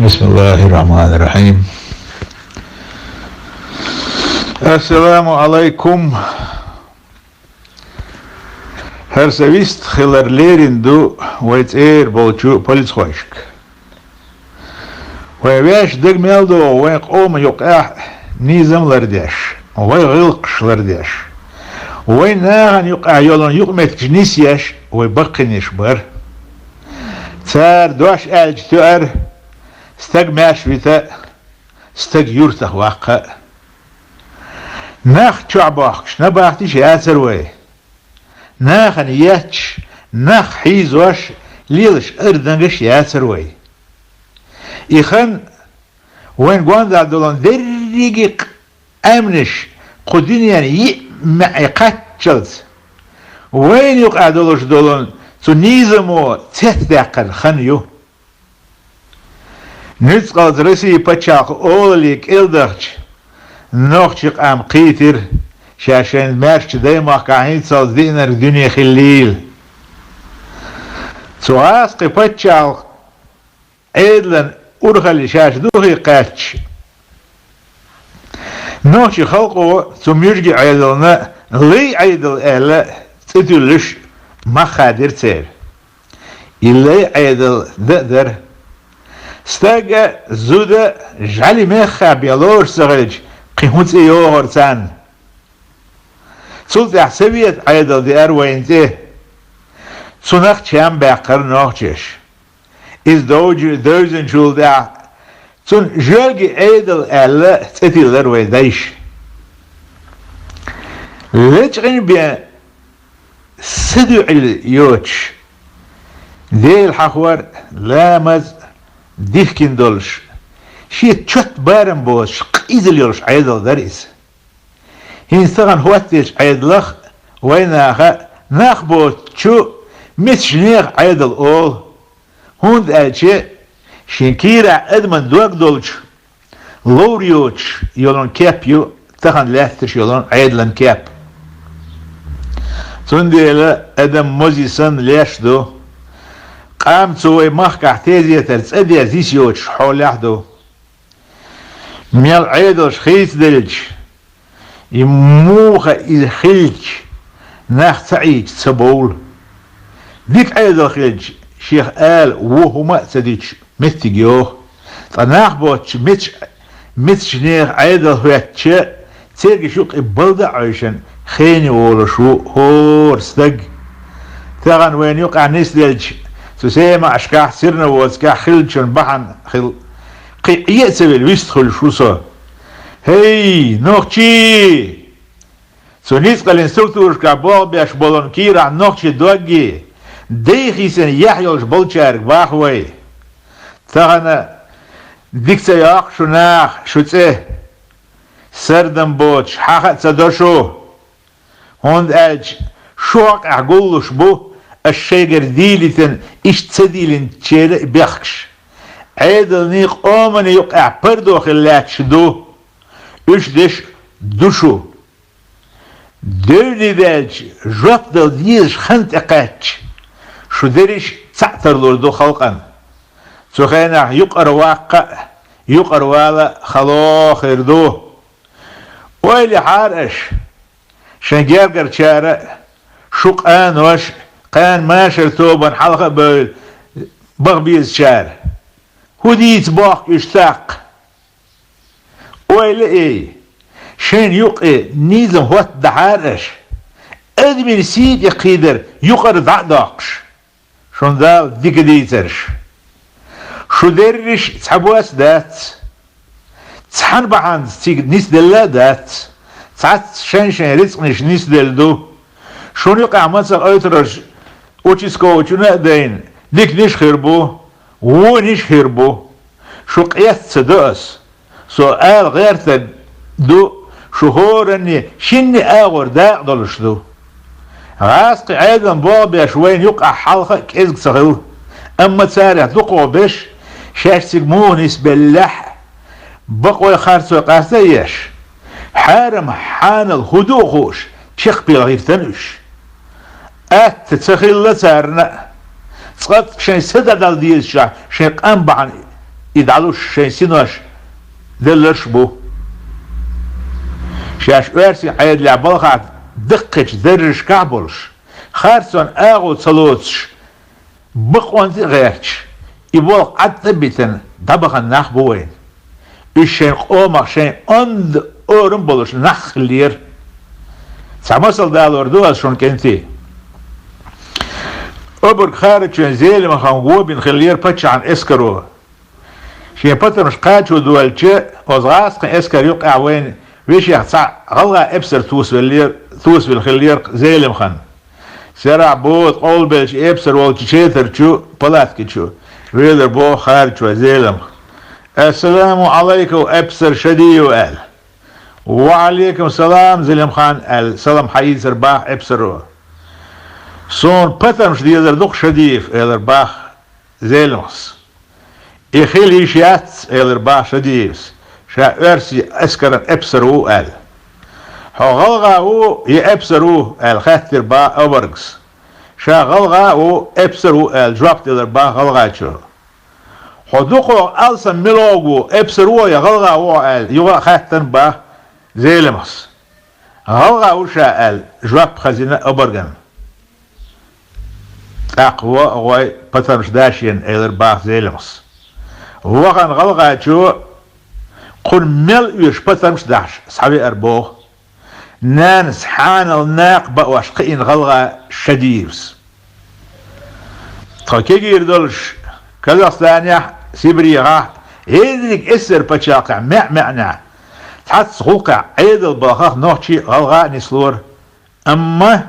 بسم الله الرحمن الرحيم. السلام عليكم. Her sevist خلرليرين دو ويتير بولچو بوليس خوشك. ويش دق ميلدو وين قوم يقع نيزم لرديش وين غلقش لرديش وين ناغن يقع يولون يقمت جنيسيش ويبقنيش بر تار دوش ألج تؤر استق ماش بيتا استق يورتخ واقع ناخ تعباخش نباختيش ياسر وي ناخن ياتش ناخ حيزوش ليلش اردنغش ياسر وي إخن وين قوان دولون دريق أمنش قدين يعني معقاتشلت وين يقع دولوش دولون تنيزمو تتدقل خنيو نتقل درسي بچاق أوليك إلدخش نوخشق أم قيتر شاشين مارش دايما قاعين تصل دينر دنيا خليل تواسقي بچاق عيدلن أرخل شاش دوخي قاتش نوشي خلقو ثم يرجع عيدلنا لي عيدل إلا تدلش ما خادر تير إلي عيدل دقدر استاقى زودة جعلي ميخا بيالوش سغلج قيمت إيوهر تان سلط احسبيت عيدل دي أروينته سنخ چام باقر نوخشش إز دوزن شول دا تون جلجي عيدل ألا تتيلر ويدايش لجغن بيان سدو اليوتش دي الحخور لامز ديفكين دولش شي تشت بارم بوش قيزل يولش عيدل داريس هين سغن هواتيش عيدلخ ويناخا ناخ بوشو متشنيخ عيدل أول هوند ألشي شنكيرا أدمن دوك دولش لوريوتش يولون كابيو تخن لافتش يولون عيدلن كاب تنديلا أدم موزيسن ليشدو قام تسوي مخكح تيزي ترس أدي أزيسيوتش حول يحدو ميال عيدلش خيس دلج يموخ إلخلج ناخ تعيج سبول ديك عيدل خلج شيخ آل وهما تديش متجيوه تناخ بوتش متش نيخ عيدل هواتش تيجي شوق إبلدع عيشن خيني ولا شو هور استق تغن وين يقع نسلج تسيما أشكاح سرنا واسكاح خلجن بحن خل قيئة سبيل ويستخل شو صار هي نوخشي سونيس قلن سوكتورش كابوغ بيش بولون كيرا نوخشي دوغي ديخي سن يحيوش بولشارك باخوي تغن ديكسا ياق شناخ شوتسه سردن بوتش حاقت سدوشو هوند ألج شوق أعقولش بو الشيقر ديلتن إش تسديلن تشير بيخش عيدل نيق أومن يقع بردو خلاتش دو إش ديش دوشو دولي دالج جواب دل ديش خنت اقاتش شو ديريش تعتر لوردو خلقا سوخينا يقر واقع يقر والا خلو خيردو ويلي حارش شنجير قرشارة شوق آن وش قان ماشر توبا حلقة بغبيز شار هديت باق اشتاق ويلي ايه شين يقع نيزم هوت دحارش ادمي سيد يقيدر يقر دعداقش شون دال ديك ديترش شو درش تحبواس دات تحن بحان تيك نيس دلا دات ساعات شان رزقنيش نيس دلدو شون يقع مسا ايترش وچيسكو وچونا دين ديك نيش خيربو ونيش خيربو شو قياس تدوس سؤال غير تدو شهور اني شني اغور داق دولش دو غاسقي عيدا بوابي شوين يقع حلقة كيزك صغير اما تسارع تقو بش شاش سيقمونيس باللح بقوي خارسو قاسيش حارم حان الهدو خوش شيخ بيغير تنوش تتخيل لسارنا تقط شين سدد ديال الشعب شين قام بعن يدعلوش شين سينوش دلش بو شاش ارسي عيد لعبالخات دقش درش كعبلش خارسون اغو تصلوتش بقوان غيرش يبول عدبتن دبغن نحبوين الشين قومك شين اند اورن بولش نخلير سامسل دالور دوال شون كنتي أبرك خارج شون زيل ما خانقو بين خلير بتش عن اسكرو شين بطر مش قاتشو دوال شي وزغاسق اسكر يقع وين ويش يحصع غلغا ابسر توس بالخلير زيل مخان سرع بوت قول بلش ابسر والش شيتر شو بلاتك شو ويدر بو خارج شو زيل مخ السلام عليكم ابسر شدي وقال وعليكم السلام زلم خان السلام حي زرباح ابسرو صون بطر مش دي زردوق شديف الرباح زيلمس اخيل يشيات الرباح شديف شا ارسي اسكرن ابسرو قال غلغا هو يابسرو الخاتر با اوبرغس شا غلغا هو ابسرو الجوابت الرباح غلغا شو حدوقو السن ملوغو ابسرو يغلغا هو يغا خاتن با زيلمس غلغا وشا الجواب خزينة أبرغن أقوى غوي بطرش داشين الرباح زيلمس وغن غلغا شو قل مل يش بطرش داش صحابي أربوه نانس حان الناق بأوشقين غلغا شديرس تخكي يردلش كازاخستانيا سيبريغا هيدريك اسر بتشاقع معنا تحت سقوقع عيد الباخاخ نوحشي غلغا نسلور اما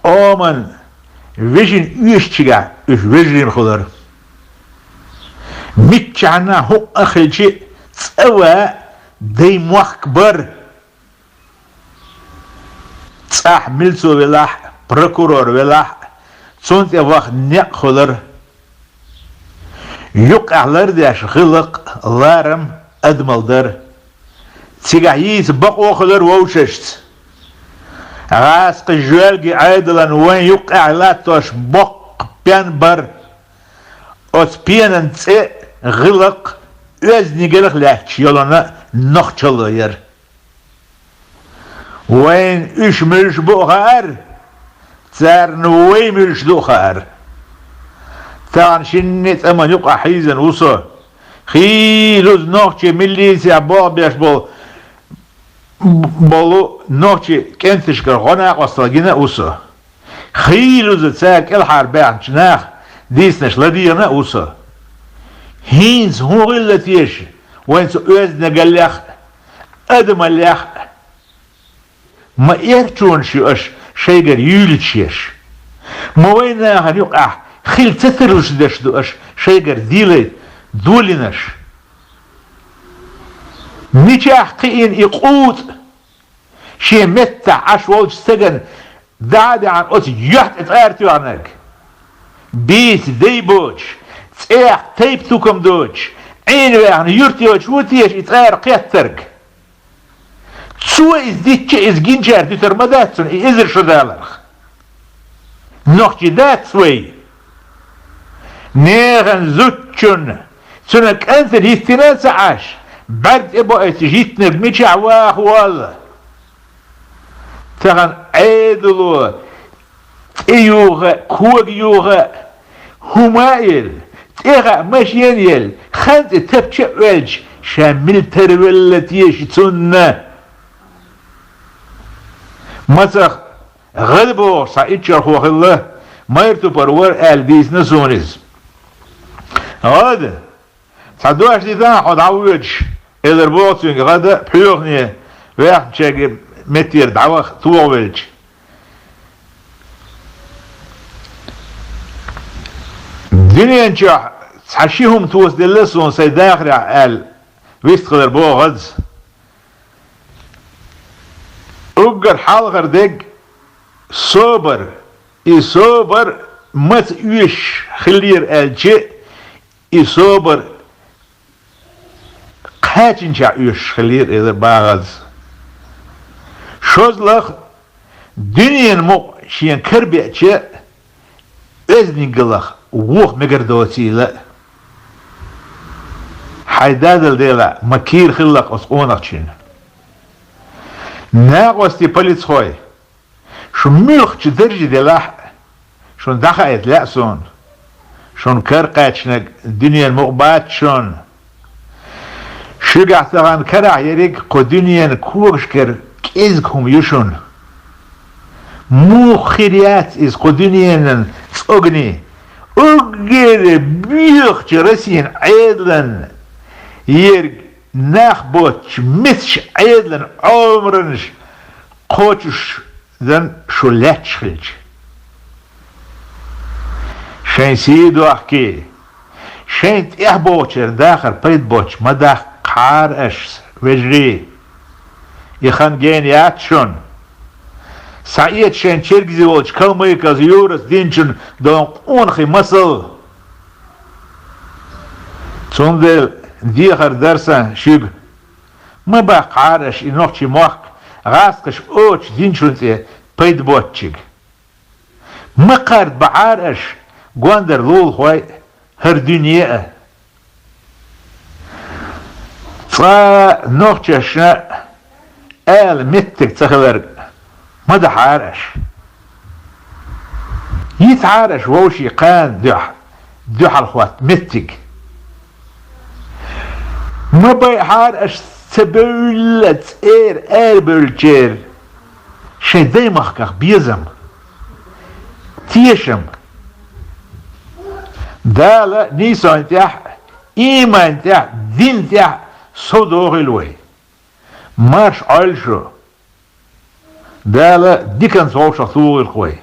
قومن فيجن يشتغع اش فيجن خضر متشعنا هو اخلشي تسوى دي مخبر تصاح ملسو ولاح بروكورور ولاح صنت يواخ نق خضر يقع لرداش خلق لارم ادمل در تيقعيس بقو خضر ووششت غاسق جوالجي عادلا وين يقع لاتوش بق بيان بر اوت بيان انتسي غلق ازني قلق لاحش يلونا نخشل ير وين اش ملش بوغار تار نوي ملش دوخار تان شنت اما يقع حيزا وصو خيلوز نخشي مليسي عبال بيش بولو نوچي كنتشكر غناق وصلجنا وصو خيلوز تساك الحربان شناخ ديسنش لدينا وصو هينز هو غلتيش وين سؤزنا قليخ ادم الليخ ما يرتون شيوش شيغر يولتشيش ما وينا هنيقع خيل تثرش دشدوش شيغر ديلي دولينش نجاح قين يقود شي متع عشوال سجن دعدي عن اوت يحت اتغيرتو عنك بيت دي بوش تسيح تيب توكم دوش عينو يعني يرتيوش وتيش اتغير قيترك تسوى ازديتش ازجينجار دي ترمداتسون ازر شدالخ نوخجي دات سوي نيغن زوتشون سنك انت ديستنان سعاش بعد ابو اتجيتنا بميشع واخ والله تغن عيدلو تيوغا كوغيوغا همايل تيغا ماشيانيل خانت تبتشع ويلج شامل ترولتيش تسنة مسخ غلبو سعيد شرخوخ الله ما يرتو برور آل ديس نسونيز هذا صدواش دي ثان حد عوج إذا ربوطين غدا بحيوخني ويح تشاقي متير دعوة طوالج دنيا انشاح تحشيهم توس دلسون سيداخر آل ويست خدر بو غدز اقر حال غردق صوبر صوبر مت يش خلير آل جي صوبر قاچن شا يش خلير إذا باغز شوزلخ دنيا مو شين كربي اتشي ازني قلخ ووخ مقردوتي لا حيدادل ديلا مكير خلق أسقونقشين ناقوستي بليت خوي شو ملخ درجة ديلا شون دخلت لأسون شون كرقاتشنك الدنيا المقبات شون شجع تغان كرع يريك قو دنيا كورشكر كيزكم يشون مو خيريات إز قو دنيا تغني أجر بيخ جرسين عيدلن يرق ناخبوتش مثش عيدلن عمرنش قوتش ذن شو لاتشخلج شين سيدو أحكي شين تيحبوتشر داخل بيت بوتش ما داخ قار أش وجري يخان جين ياتشون سعيد شين تشيرجزي ولش كلميكاز يورس دينشن دون قونخي مصل تندل ديخر درسا شيب ما با قارش إنوخشي موخ غاسقش اوش دينشن تي بيت بوتشيك ما قارد بعارش قواندر لول خوي هر دنيا فا نوخشنا آل متك تخلر ما ده عارش يتعارش ووشي قان دوح الخوات متك ما بيعارش تبولت بلجير شي دايمخكخ بيزم تيشم دالا نيسو انتاح إيما انتاح دين انتاح صدوغ الوي مارش عالشو دالا ديكن صوشة ثوغ الخوي